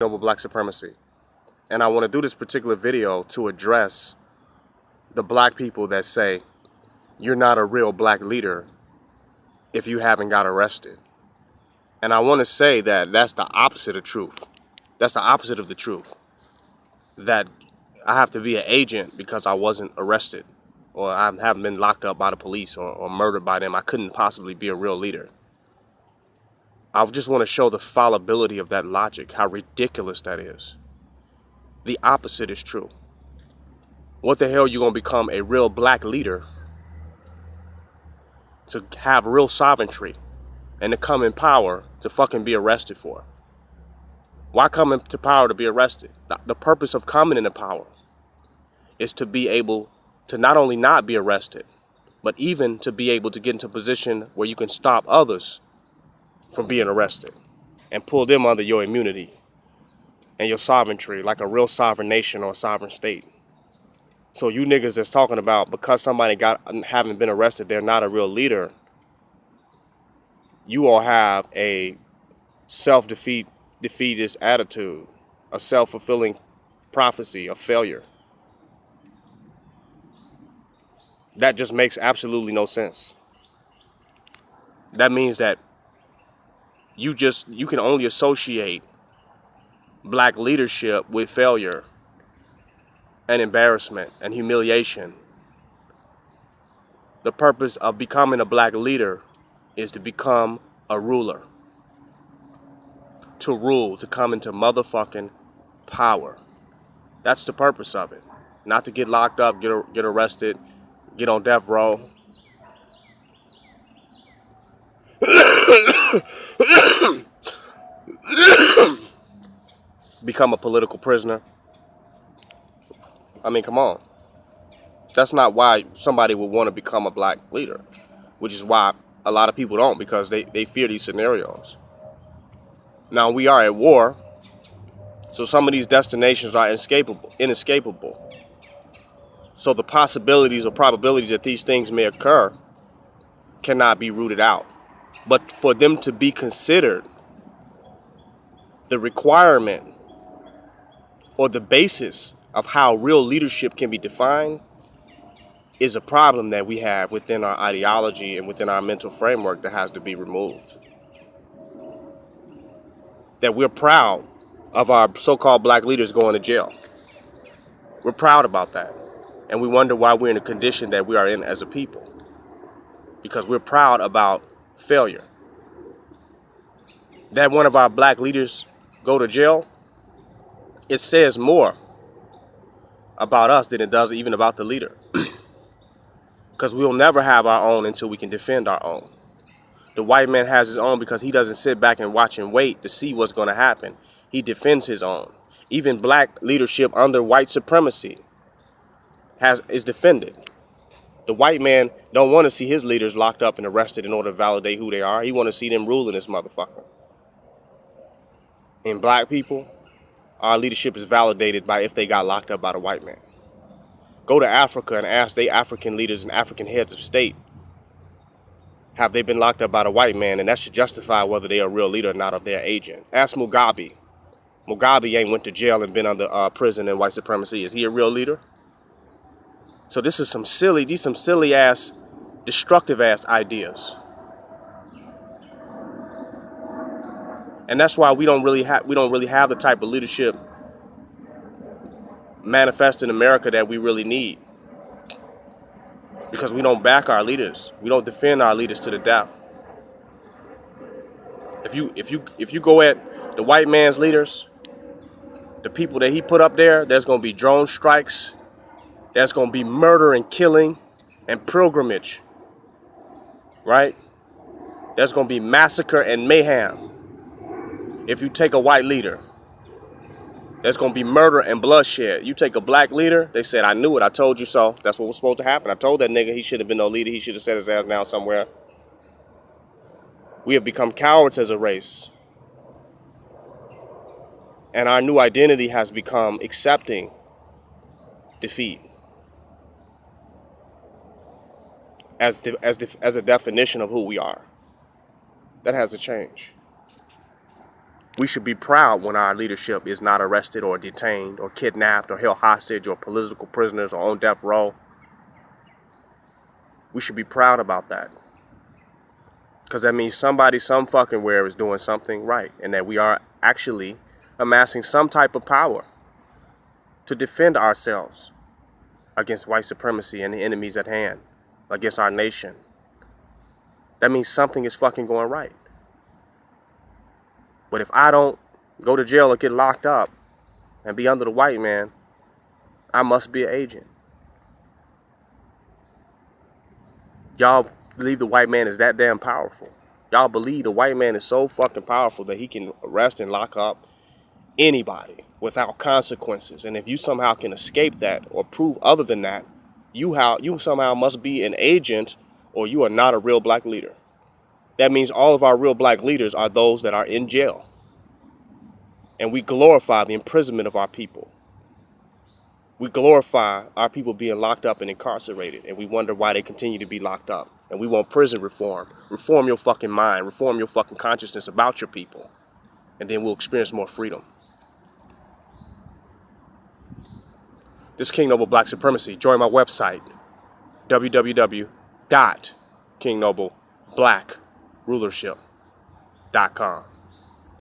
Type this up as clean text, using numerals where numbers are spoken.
over black supremacy. And I want to do this particular video to address the black people that say you're not a real black leader if you haven't got arrested. And I want to say that that's the opposite of truth. That's the opposite of the truth. That I have to be an agent because I wasn't arrested, or I haven't been locked up by the police or murdered by them. I couldn't possibly be a real leader. I just want to show the fallibility of that logic, how ridiculous that is. The opposite is true. What the hell are you going to become a real black leader to have real sovereignty and to come in power to fucking be arrested for? Why come into power to be arrested? The purpose of coming into power is to be able to not only not be arrested, but even to be able to get into a position where you can stop others from being arrested and pull them under your immunity and your sovereignty, like a real sovereign nation or a sovereign state. So you niggas that's talking about because somebody haven't been arrested, they're not a real leader. You all have a self-defeatist attitude, a self-fulfilling prophecy of failure. That just makes absolutely no sense. That means that you can only associate black leadership with failure and embarrassment and humiliation. The purpose of becoming a black leader is to become a ruler. To rule, to come into motherfucking power. That's the purpose of it. Not to get locked up, get arrested, get on death row. Become a political prisoner. I mean, come on. That's not why somebody would want to become a black leader, which is why a lot of people don't, because they fear these scenarios. Now, we are at war, so some of these destinations are inescapable. So the possibilities or probabilities that these things may occur cannot be rooted out. But for them to be considered, the requirement or the basis of how real leadership can be defined is a problem that we have within our ideology and within our mental framework that has to be removed. That we're proud of our so-called black leaders going to jail. We're proud about that. And we wonder why we're in the condition that we are in as a people. Because we're proud about failure. That one of our black leaders go to jail, it says more about us than it does even about the leader. Because we'll never have our own until we can defend our own. The white man has his own because he doesn't sit back and watch and wait to see what's going to happen. He defends his own. Even black leadership under white supremacy is defended. The white man don't want to see his leaders locked up and arrested in order to validate who they are. He want to see them ruling this motherfucker. In black people, our leadership is validated by if they got locked up by the white man. Go to Africa and ask the African leaders and African heads of state, have they been locked up by the white man? And that should justify whether they are a real leader or not of their agent. Ask Mugabe. Mugabe ain't went to jail and been under prison and white supremacy. Is he a real leader? So this is some silly ass, destructive ass ideas. And that's why we don't really have the type of leadership manifest in America that we really need. Because we don't back our leaders. We don't defend our leaders to the death. If you go at the white man's leaders, the people that he put up there, there's going to be drone strikes. There's going to be murder and killing and pilgrimage. Right? There's going to be massacre and mayhem. If you take a white leader, there's going to be murder and bloodshed. You take a black leader, they said, I knew it, I told you so. That's what was supposed to happen. I told that nigga he should have been no leader. He should have set his ass down somewhere. We have become cowards as a race. And our new identity has become accepting defeat as a definition of who we are. That has to change. We should be proud when our leadership is not arrested or detained or kidnapped or held hostage or political prisoners or on death row. We should be proud about that. Because that means somebody, some fucking where is doing something right. And that we are actually amassing some type of power to defend ourselves against white supremacy and the enemies at hand, against our nation. That means something is fucking going right. But if I don't go to jail or get locked up and be under the white man, I must be an agent. Y'all believe the white man is that damn powerful. Y'all believe the white man is so fucking powerful that he can arrest and lock up anybody without consequences. And if you somehow can escape that or prove other than that, you somehow must be an agent or you are not a real black leader. That means all of our real black leaders are those that are in jail. And we glorify the imprisonment of our people. We glorify our people being locked up and incarcerated. And we wonder why they continue to be locked up. And we want prison reform. Reform your fucking mind. Reform your fucking consciousness about your people. And then we'll experience more freedom. This is King Noble Black Supremacy. Join my website, www.kingnobleBlackRulership.com.